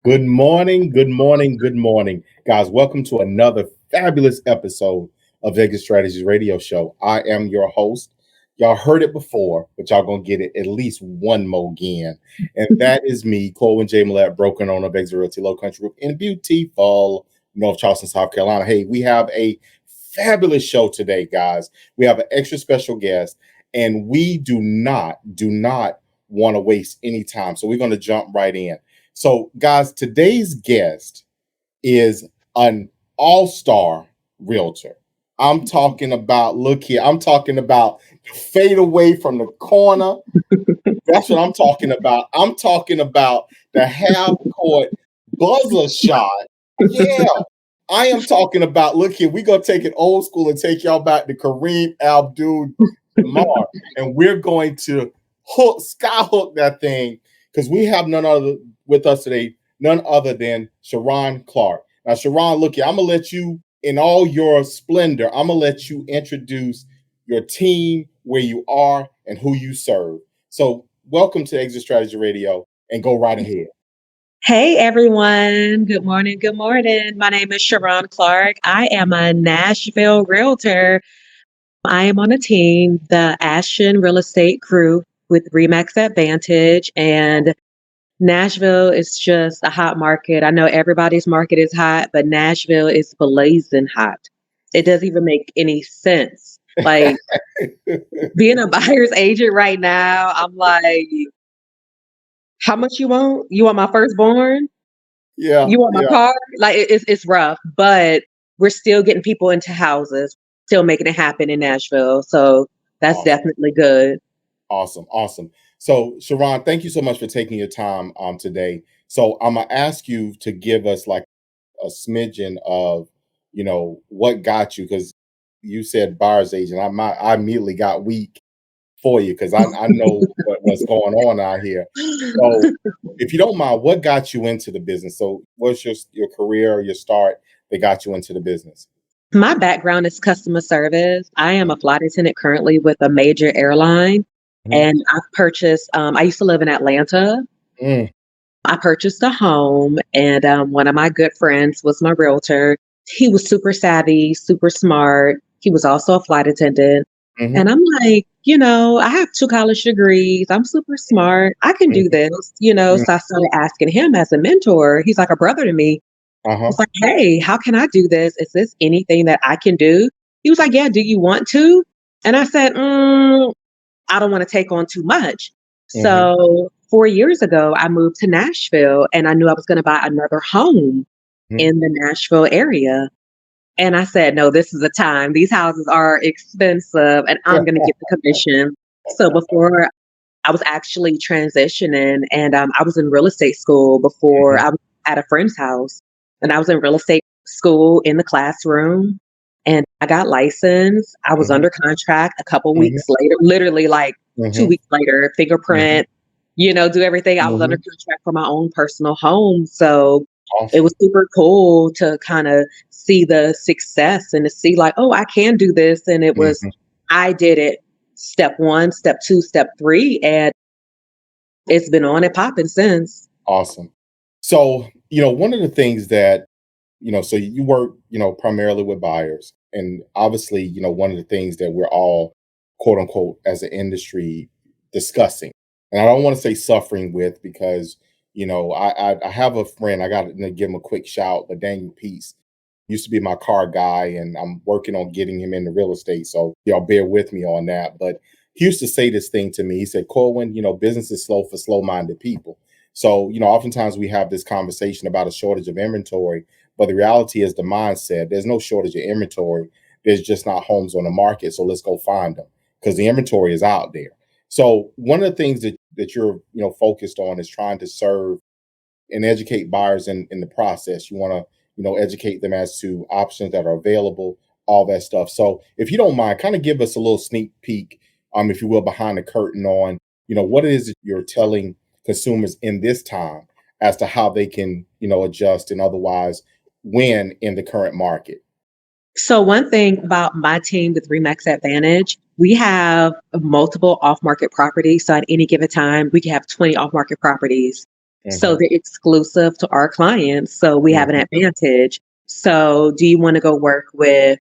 Good morning, good morning, good morning. Guys, welcome to another fabulous episode of Vegas Strategies Radio Show. I am your host. Y'all heard it before, but y'all gonna get it at least one more again. And that is me, Colin J. Millett, broken owner of Vegas Realty Low Country Group in beautiful North Charleston, South Carolina. Hey, we have a fabulous show today, guys. We have an extra special guest, and we do not want to waste any time. So we're gonna jump right in. So, guys, today's guest is an all-star realtor. I'm talking about, look here, I'm talking about fade away from the corner. That's what I'm talking about. I'm talking about the half-court buzzer shot. Yeah, I am talking about, look here, we're going to take it old school and take y'all back to Kareem Abdul-Jabbar, and we're going to skyhook that thing because we have none other with us today, none other than Sharon Clark. Now, Sharon, look here, I'm going to let you, in all your splendor, I'm going to let you introduce your team, where you are, and who you serve. So, welcome to Exit Strategy Radio, and go right ahead. Hey everyone. Good morning. Good morning. My name is Sharon Clark. I am a Nashville realtor. I am on a team, the Ashton real estate crew with Remax Advantage. And Nashville is just a hot market. I know everybody's market is hot, but Nashville is blazing hot. It doesn't even make any sense. Like being a buyer's agent right now, I'm like, how much you want? You want my firstborn? Yeah, You want my yeah. car? Like it's rough, but we're still getting people into houses, still making it happen in Nashville. So that's Awesome. definitely good. Awesome, awesome. So, Sharon, thank you so much for taking your time today. So, I'm gonna ask you to give us like a smidgen of, what got you because you said buyer's agent. I immediately got weak for you because I know what's going on out here. So, if you don't mind, what got you into the business? So, what's your career or your start that got you into the business? My background is customer service. I am a flight attendant currently with a major airline, Mhm. and I've purchased. I used to live in Atlanta. Mm, I purchased a home, and one of my good friends was my realtor. He was super savvy, super smart. He was also a flight attendant. And mhm, I'm like, I have 2 college degrees. I'm super smart. I can do mhm, this. mhm. So I started asking him as a mentor. He's like a brother to me. I Uh-huh. was like, hey, how can I do this? Is this anything that I can do? He was like, yeah, do you want to? And I said, I don't want to take on too much. Mhm, So 4 years ago, I moved to Nashville and I knew I was going to buy another home mhm. in the Nashville area. And I said, no, this is the time. These houses are expensive and I'm going to get the commission. So before I was actually transitioning and I was in real estate school before Mhm, I was at a friend's house and I was in real estate school in the classroom and I got licensed. I was mhm, under contract a couple mhm, weeks later, literally like two mhm, weeks later, mhm, fingerprint, do everything. I was under mhm. contract for my own personal home. So it was Awesome. super cool to kind of see the success and to see like, oh, I can do this. And it was, Mhm. I did it step one, step two, step three. And it's been on and popping since. Awesome. So, one of the things that, so you work, primarily with buyers. And obviously, one of the things that we're all, quote unquote, as an industry discussing. And I don't want to say suffering with because, I have a friend, I got to give him a quick shout, but Daniel Peace used to be my car guy, and I'm working on getting him into real estate. So y'all bear with me on that. But he used to say this thing to me. He said, Corwin, business is slow for slow-minded people. So, oftentimes we have this conversation about a shortage of inventory, but the reality is the mindset. There's no shortage of inventory. There's just not homes on the market. So let's go find them because the inventory is out there. So one of the things that you're focused on is trying to serve and educate buyers in the process. You want to, educate them as to options that are available, all that stuff. So if you don't mind, kind of give us a little sneak peek, if you will, behind the curtain on, what it is that you're telling consumers in this time as to how they can, adjust and otherwise win in the current market. So one thing about my team with Remax Advantage, we have multiple off-market properties. So at any given time, we can have 20 off-market properties. So Mm-hmm. they're exclusive to our clients. So we have an Mm-hmm. advantage. So do you want to go work with,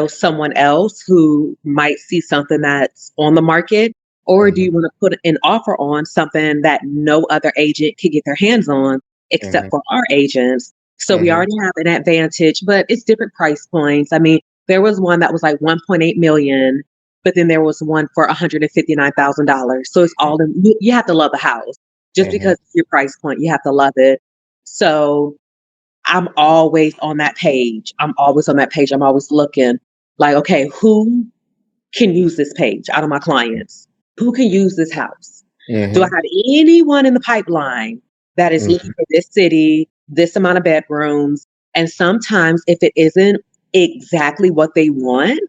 someone else who might see something that's on the market? Or do Mm-hmm. you want to put an offer on something that no other agent can get their hands on Mm-hmm. except for our agents? So we Mm-hmm. already have an advantage, but it's different price points. I mean, there was one that was like 1.8 million, but then there was one for $159,000. So it's all in, you have to love the house. Just Mm-hmm. because it's your price point, you have to love it. So I'm always on that page. I'm always on that page. I'm always looking like, okay, who can use this page out of my clients? Who can use this house? Do I Mm-hmm. have anyone in the pipeline that is looking for this city, this amount of bedrooms? And sometimes if it isn't exactly what they want,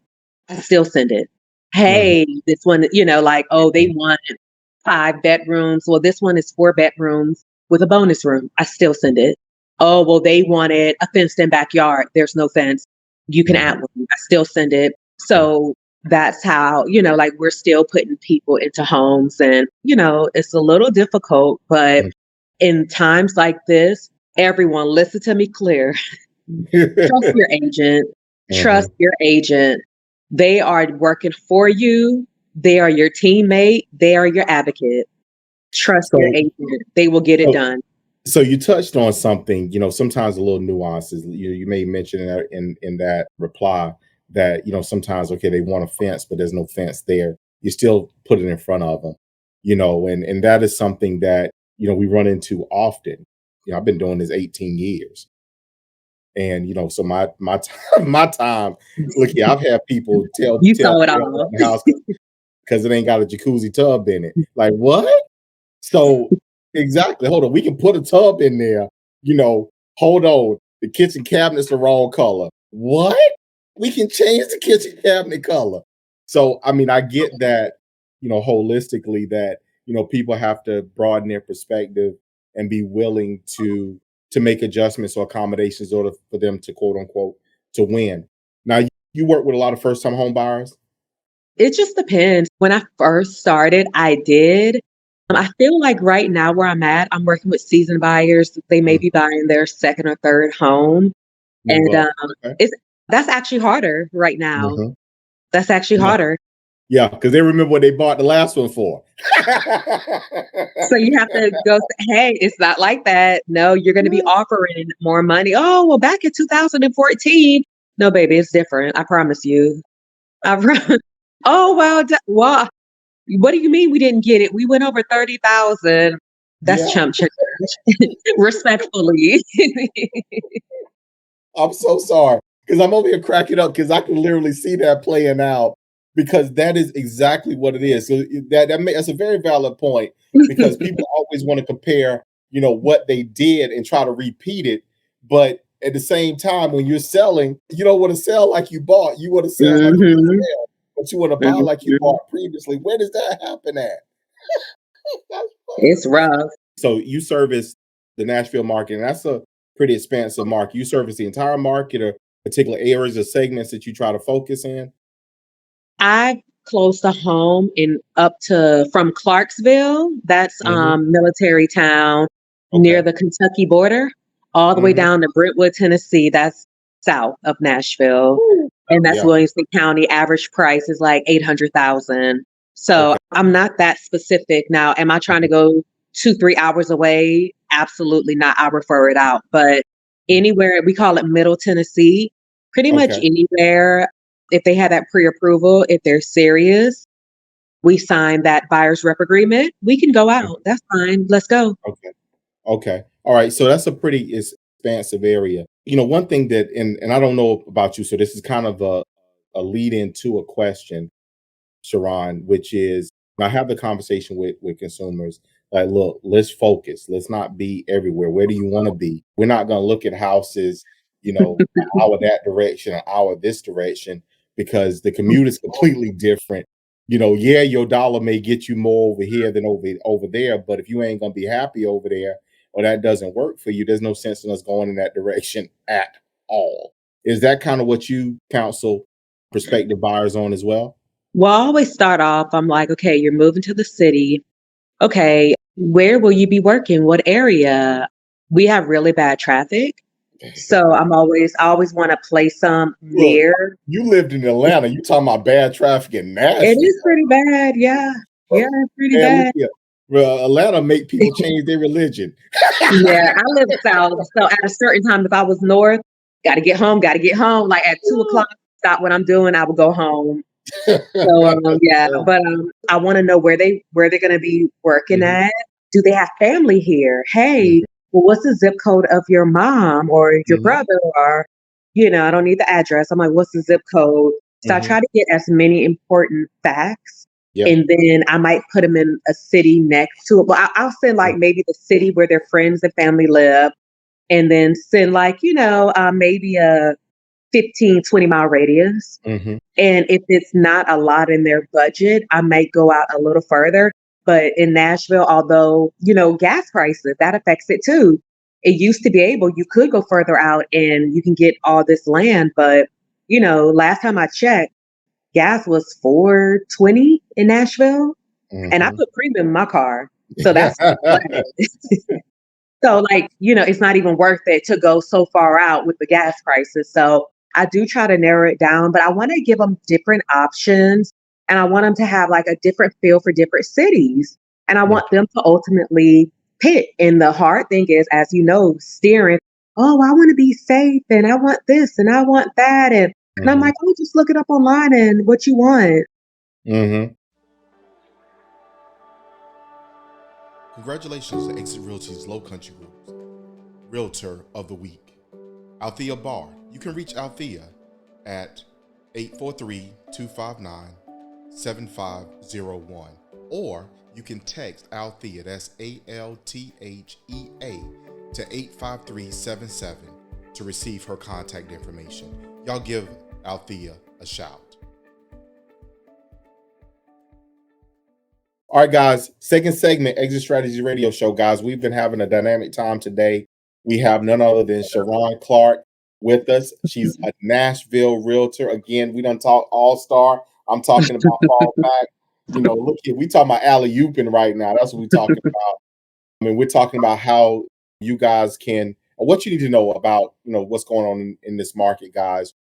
I still send it. Mm-hmm. Hey, this one, like, oh, they want 5 bedrooms. Well, this one is 4 bedrooms with a bonus room. I still send it. Oh, well, they wanted a fenced in backyard. There's no fence. You can Mm-hmm. add one. I still send it. So that's how, like we're still putting people into homes and, it's a little difficult, but in times like this, everyone listen to me clear. Trust Mm-hmm. your agent. Trust your agent. They are working for you. They are your teammate. They are your advocate. Trust your So, agent. They will get it so, done. so you touched on something. Sometimes a little nuances. You may mention in that reply that sometimes okay they want a fence, but there's no fence there. You still put it in front of them. And that is something that we run into often. I've been doing this 18 years. And so my time, my time. Look here, I've had people tell You tell saw it me they don't want all. the house because it ain't got a jacuzzi tub in it. Like what? So exactly. Hold on, we can put a tub in there. Hold on. The kitchen cabinet's the wrong color. What? We can change the kitchen cabinet color. So I mean, I get that. Holistically, that people have to broaden their perspective and be willing to make adjustments or accommodations in order for them to quote unquote to win. Now you work with a lot of first time home buyers. It just depends. When I first started, I did. I feel like right now where I'm at, I'm working with seasoned buyers. They may Mm, be buying their second or third home. move And up. Okay. it's that's actually harder right now. Mhm. That's actually Yeah. harder. Yeah, because they remember what they bought the last one for. So you have to go, hey, it's not like that. No, you're going to be offering more money. Oh, well, back in 2014. No, baby, it's different. I promise you. Oh, well, well, what do you mean we didn't get it? We went over 30,000. That's Yeah, chump change. Respectfully. I'm so sorry because I'm over here cracking up because I can literally see that playing out because that is exactly what it is. So that's a very valid point because people always want to compare, what they did and try to repeat it, but at the same time, when you're selling, you don't want to sell like you bought. You want to sell like you Mhm, sell, but you want to buy like you mhm. bought previously. Where does that happen at? That's funny. It's rough. So you service the Nashville market, and that's a pretty expansive market. You service the entire market or particular areas or segments that you try to focus in? I close to home in up to from Clarksville, that's Mhm. military town near Okay. the Kentucky border, all the way Mhm. down to Brentwood, Tennessee. That's south of Nashville. And that's Yeah. Williamson County. Average price is like 800,000. So Okay. I'm not that specific. Now, am I trying to Mhm. go 2, 3 hours away? Absolutely not. I refer it out. But anywhere, we call it Middle Tennessee, pretty much Okay. anywhere if they have that pre-approval, if they're serious, we sign that buyer's rep agreement, we can go Mhm. out. That's fine. Let's go. Okay. Okay. All right. So that's a pretty expansive area. One thing that, and I don't know about you, so this is kind of a lead into a question Sharon, which is I have the conversation with consumers. Like, look, let's focus. Let's not be everywhere. Where do you want to be? We're not going to look at houses, an hour that direction, an hour this direction, because the commute is completely different. Yeah, your dollar may get you more over here than over there, but if you ain't going to be happy over there, or that doesn't work for you, there's no sense in us going in that direction at all. Is that kind of what you counsel prospective buyers on as well? Well, I always start off, I'm like, okay, you're moving to the city. Okay, Where will you be working? What area? We have really bad traffic. So I always want to place some Look, near. you lived in Atlanta. You talking about bad traffic in It Nashville. is pretty bad. Yeah. Yeah, it's pretty Man, look bad. here. Well, Atlanta make people change their religion. Yeah, I live south. So at a certain time, if I was north, gotta get home, gotta get home. Like at 2 o'clock, stop what I'm doing, I would go home. So yeah, but I want to know where they're gonna be working Mhm, at. Do they have family here? Hey, mhm, well, what's the zip code of your mom or your mhm, brother? Or, I don't need the address. I'm like, what's the zip code? So I mhm. try to get as many important facts. Yep. And then I might put them in a city next to it. But I'll send like maybe the city where their friends and family live, and then send like, maybe a 15-20 mile radius. Mhm. And if it's not a lot in their budget, I might go out a little further. But in Nashville, although, gas prices, that affects it too. It used to be you could go further out and you can get all this land. But, last time I checked, gas was 4.20 in Nashville. And I Mhm. put premium in my car. So that's so, like, it's not even worth it to go so far out with the gas prices. So I do try to narrow it down, but I want to give them different options, and I want them to have like a different feel for different cities. And I want them to ultimately pick. And the hard thing is, as you know, steering, oh, I want to be safe and I want this and I want that. And I'm Mhm, like, oh, just look it up online and what you want. mhm. Congratulations to Exit Realty's Low Country Group Realtor of the Week, Althea Barr. You can reach Althea at 843-259-7501, or you can text Althea, that's ALTHEA, to 85377 to receive her contact information. Y'all give Althea a shout. All right, guys, second segment, Exit Strategy Radio Show. Guys, we've been having a dynamic time today. We have none other than Sharon Clark with us. She's a Nashville realtor. Again, we don't talk all-star. I'm talking about fall back. Look here, we talking about alley-ooping right now. That's what we're talking about. I mean, we're talking about how you guys can, what you need to know about, what's going on in this market, guys.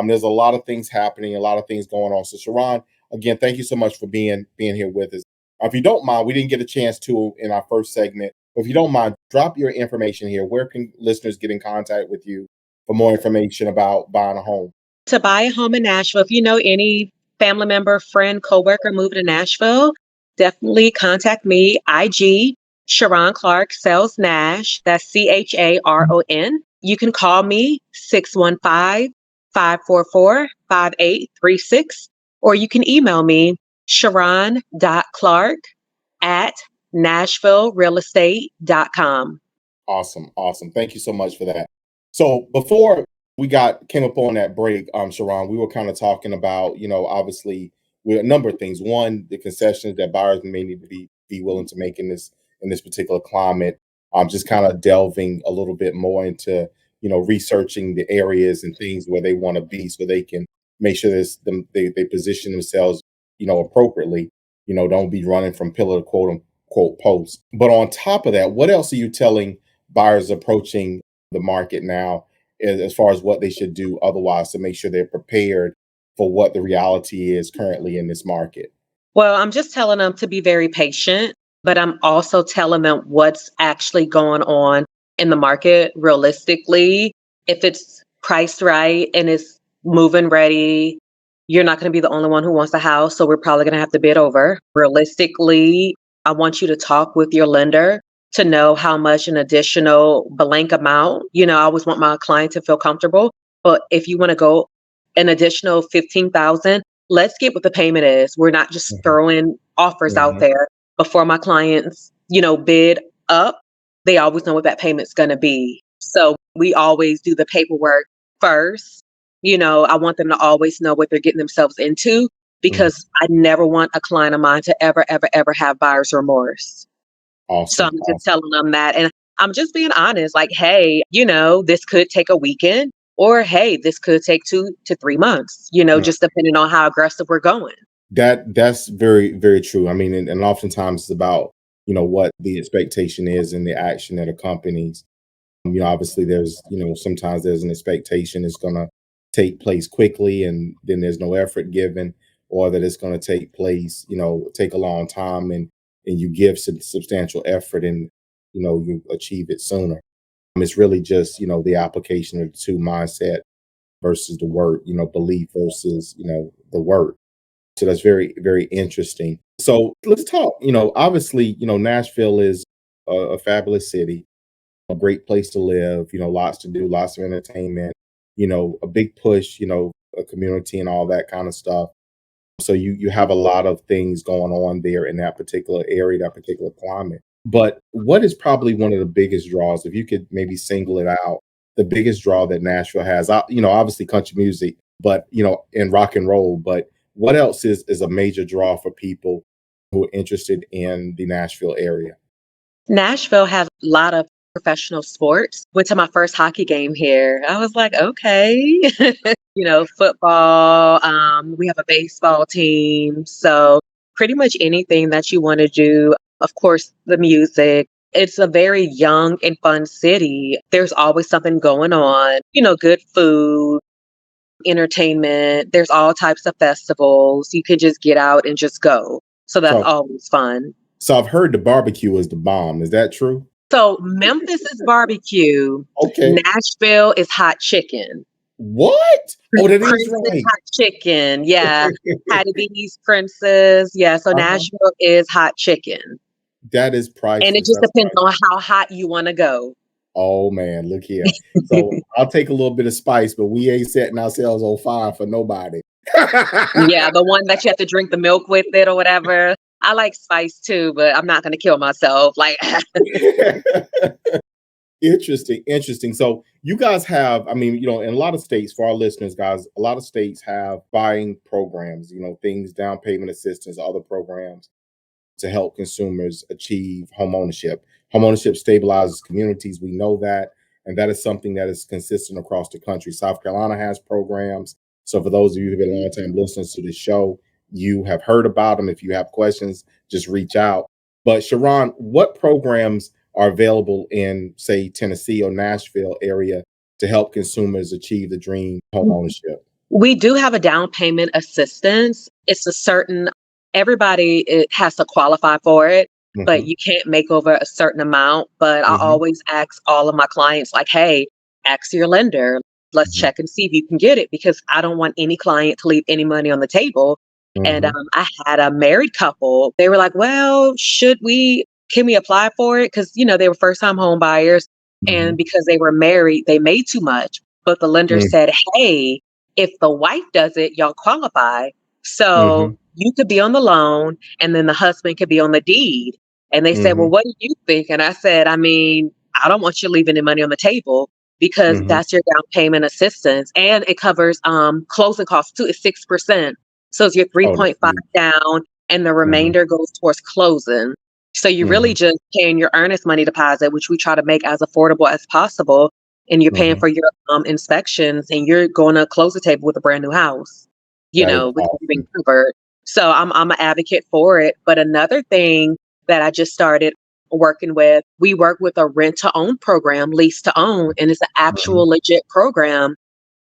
There's a lot of things happening, a lot of things going on. So, Sharon, again, thank you so much for being here with us. If you don't mind, we didn't get a chance to in our first segment. But if you don't mind, drop your information here. Where can listeners get in contact with you for more information about buying a home? To buy a home in Nashville, if you know any family member, friend, coworker moving to Nashville, definitely contact me. IG Sharon Clark Sales Nash. That's CHARON. You can call me 615-544-5836, or you can email me sharon.clark@nashvillerealestate.com. Awesome, awesome. Thank you so much for that. So before we came up on that break, Sharon, we were kind of talking about, obviously with a number of things. One, the concessions that buyers may need to be willing to make in this particular climate. Just kind of delving a little bit more into, researching the areas and things where they want to be so they can make sure they position themselves, appropriately. Don't be running from pillar to quote unquote post. But on top of that, what else are you telling buyers approaching the market now as far as what they should do otherwise to make sure they're prepared for what the reality is currently in this market? Well, I'm just telling them to be very patient, but I'm also telling them what's actually going on in the market realistically. If it's priced right and it's moving ready, you're not going to be the only one who wants a house. So we're probably going to have to bid over. Realistically, I want you to talk with your lender to know how much an additional blank amount. I always want my client to feel comfortable. But if you want to go an additional 15,000, let's get what the payment is. We're not just Mhm, throwing offers out mhm, there before my clients, bid up. They always know what that payment's going to be. So we always do the paperwork first. I want them to always know what they're getting themselves into, mhm. because I never want a client of mine to ever, ever, ever have buyer's remorse. So Awesome, I'm just awesome. telling them that. And I'm just being honest, like, hey, this could take a weekend, or hey, this could take 2 to 3 months, just depending on how aggressive we're going. That's very, very true. I mean, and oftentimes it's about, what the expectation is and the action that accompanies. Obviously there's, sometimes there's an expectation it's going to take place quickly and then there's no effort given, or that it's going to take place, take a long time and you give substantial effort and, you achieve it sooner. It's really just, the application of the two mindset versus the word, belief versus, the word. So that's very, very interesting. So let's talk, obviously, Nashville is a fabulous city, a great place to live, lots to do, lots of entertainment, a big push, a community and all that kind of stuff. So you have a lot of things going on there in that particular area, that particular climate. But what is probably one of the biggest draws, if you could maybe single it out, the biggest draw that Nashville has? Obviously country music, but and rock and roll. But what else is a major draw for people who are interested in the Nashville area? Nashville has a lot of professional sports. Went to my first hockey game here. I was like, okay, football. We have a baseball team. So pretty much anything that you want to do. Of course, the music. It's a very young and fun city. There's always something going on, good food, entertainment. There's all types of festivals. You can just get out and just go. So that's So always fun. so I've heard the barbecue is the bomb. Is that true? So Memphis is barbecue. Okay. Nashville is hot chicken. What? Oh, that is Prince's right. hot chicken. Yeah. Hattie B's Prince's. Yeah. So Uh-huh. Nashville is hot chicken. That is And it priceless. just That's depends on priceless. how hot you want to go. Oh man, look here. So I'll take a little bit of spice, but we ain't setting ourselves on fire for nobody. Yeah. The one that you have to drink the milk with it or whatever. I like spice too, but I'm not going to kill myself. Like, Interesting, interesting. So you guys have, I mean, in a lot of states, for our listeners, guys, a lot of states have buying programs, things, down payment assistance, other programs to help consumers achieve home ownership. Home ownership stabilizes communities. We know that. And that is something that is consistent across the country. South Carolina has programs. So for those of you who've been long-time listeners to the show, you have heard about them. If you have questions, just reach out. But Sharon, what programs are available in, say, Tennessee or Nashville area to help consumers achieve the dream home ownership? we do have a down payment assistance. It's a certain, everybody it has to qualify for it, but Hmm. you can't make over a certain amount. But I Hmm. always ask all of my clients, like, hey, ask your lender. Let's Hmm. check and see if you can get it because I don't want any client to leave any money on the table. And Hmm. I had a married couple. They were like, well, can we apply for it? Because, they were first time home buyers. Hmm. And because they were married, they made too much. But the lender said, hey, if the wife does it, y'all qualify. So Hmm. you could be on the loan and then the husband could be on the deed. And they said, well, Hmm. what do you think? And I said, I mean, I don't want you leaving any money on the table because Hmm. that's your down payment assistance. And it covers closing costs too. It's 6%. So it's your Oh, that's 3.5 huge. down and the Mhm, remainder goes towards closing. So you're really mhm, just paying your earnest money deposit, which we try to make as affordable as possible. And you're paying mhm. for your inspections and you're going to close the table with a brand new house, That is with everything awesome. covered. So I'm an advocate for it. But another thing that I just started working with, we work with a rent to own program, lease to own, and it's an Mhm, actual legit program.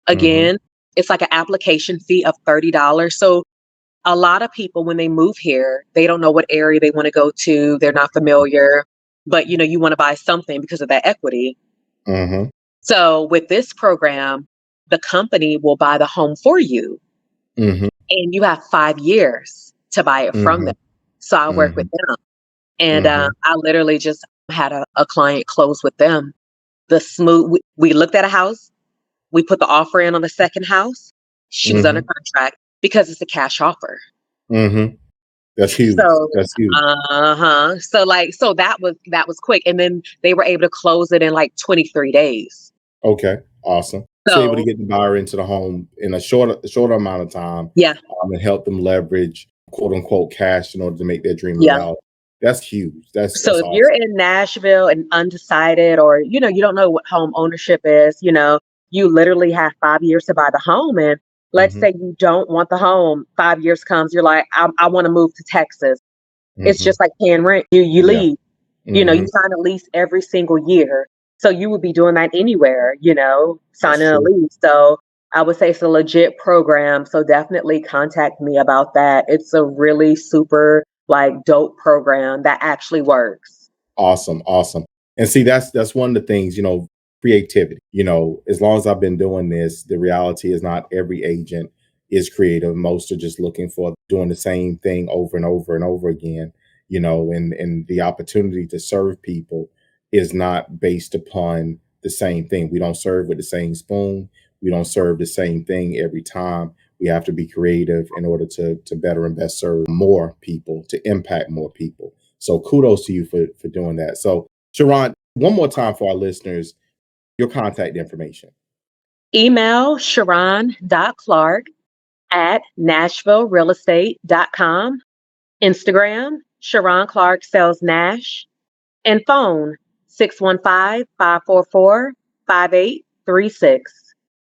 mhm, Again, it's like an application fee of $30. So a lot of people, when they move here, they don't know what area they want to go to. They're not familiar, but you want to buy something because of that equity. mhm, So with this program, the company will buy the home for you mhm, and you have 5 years to buy it from them. mhm, So I work with mhm, them. And mhm, I literally just had a client close with them. We looked at a house, we put the offer in on the second house. She was under mhm, contract because it's a cash offer. mhm. That's huge. So, That's huge. uh-huh. So that was quick. And then they were able to close it in like 23 days. Okay, awesome. So able to So get the buyer into the home in a shorter amount of time, yeah, and help them leverage quote unquote cash in order to make their dream a yeah. reality. That's huge. So That's if you're awesome. in Nashville and undecided or you don't know what home ownership is, you literally have 5 years to buy the home. And let's Mhm, say you don't want the home, 5 years comes, you're like, I want to move to Texas. It's Hmm. just like paying rent. You Yeah. leave. You Hmm. sign a lease every single year. So you would be doing that anywhere, That's signing a true. lease. So I would say it's a legit program. So definitely contact me about that. It's a really super like dope program that actually works. Awesome, awesome. And see, that's one of the things, creativity. As long as I've been doing this, the reality is not every agent is creative. Most are just looking for doing the same thing over and over and over again, and the opportunity to serve people is not based upon the same thing. We don't serve with the same spoon. We don't serve the same thing every time. We have to be creative in order to better and best serve more people, to impact more people. So kudos to you for doing that. So Sharon, one more time for our listeners, your contact information. Email Sharon.Clark at NashvilleRealEstate.com. Instagram, Sharon Clark Sells Nash. And phone, 615-544-5836.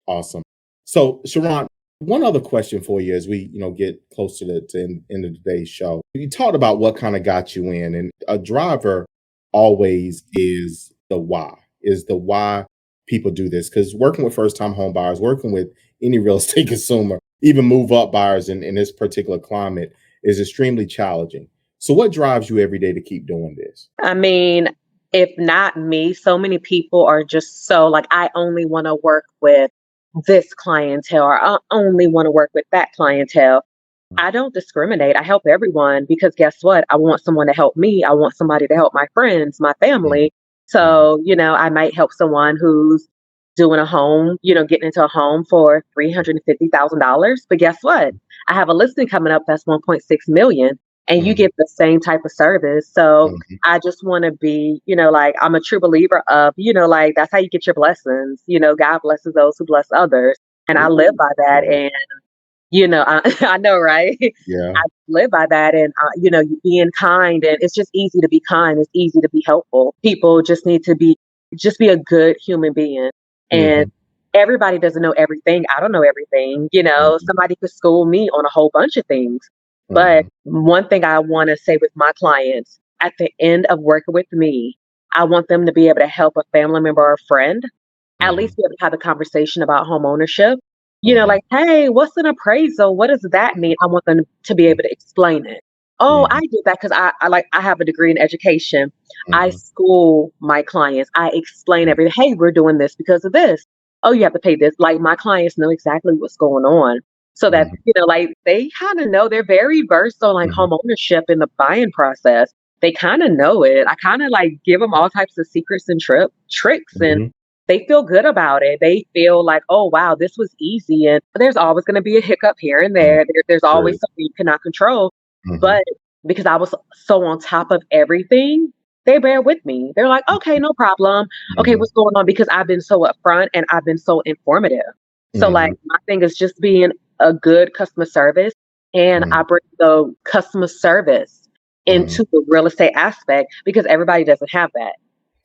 Awesome. So Sharon, one other question for you as we, get close to the end of today's show. You talked about what kind of got you in, and a driver always is the why people do this. Because working with first time home buyers, working with any real estate consumer, even move up buyers in this particular climate is extremely challenging. So what drives you every day to keep doing this? I mean, if not me, so many people are just so like, I only want to work with this clientele, or I only want to work with that clientele. I don't discriminate. I help everyone because guess what? I want someone to help me. I want somebody to help my friends, my Mhm, family. mhm, So, I might help someone who's doing a home, getting into a home for $350,000. But guess what? I have a listing coming up that's 1.6 million and you mhm, get the same type of service. So mhm. I just want to be, like I'm a true believer of, like that's how you get your blessings. God blesses those who bless others. And I live Ooh, by that. yeah, And I know, right? yeah. I live by that, and being kind, and it's just easy to be kind. It's easy to be helpful. People just need to just be a good human being, and Mhm, everybody doesn't know everything. I don't know everything. mhm, Somebody could school me on a whole bunch of things, but mhm, one thing I want to say with my clients at the end of working with me, I want them to be able to help a family member or a friend at mhm, least be able to have a conversation about home ownership. mhm, Like, hey, what's an appraisal? What does that mean? I want them to be able to explain it. Oh, I mhm, did that because I have a degree in education. I mhm, school my clients. I explain mhm, everything. Hey, we're doing this because of this. Oh, you have to pay this. Like my clients know exactly what's going on. So that, mhm, like they kind of know they're very versed on like mhm, home ownership in the buying process. They kind of know it. I kind of like give them all types of secrets and tricks, and mhm, they feel good about it. They feel like, oh wow, this was easy. And there's always going to be a hiccup here and mhm. there's always True. something you cannot control. Mhm, But because I was so on top of everything, they bear with me. They're like, okay, no problem. Okay, mhm, what's going on? Because I've been so upfront and I've been so informative. So like mhm, my thing is just being a good customer service, and mhm, I bring the customer service mhm. into the real estate aspect because everybody doesn't have that.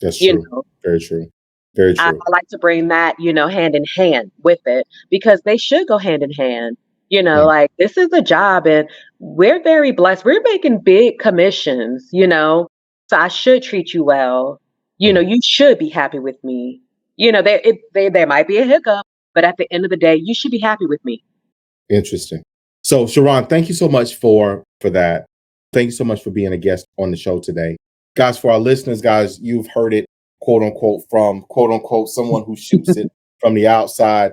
That's You true. know, Very true. Very true. I like to bring that, hand in hand with it because they should go hand in hand. Mm, Like this is a job and we're very blessed. We're making big commissions, so I should treat you well. mm. You should be happy with me. There might be a hiccup, but at the end of the day, you should be happy with me. Interesting. So, Sharon, thank you so much for that. Thank you so much for being a guest on the show today. Guys, for our listeners, guys, you've heard it, quote unquote, from quote unquote someone who shoots it from the outside,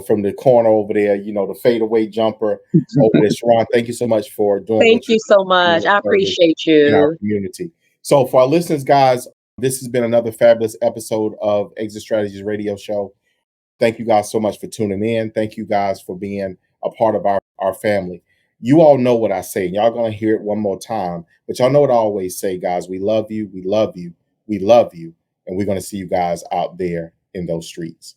from the corner over there, the fadeaway jumper over there. Sharon, thank you so much for doing Thank what you're you so doing much. in I service appreciate in our you. community. So, for our listeners, guys, this has been another fabulous episode of Exit Strategies Radio Show. Thank you guys so much for tuning in. Thank you guys for being a part of our family. You all know what I say. Y'all gonna hear it one more time, but y'all know what I always say, guys. We love you, we love you, we love you, and we're gonna see you guys out there in those streets.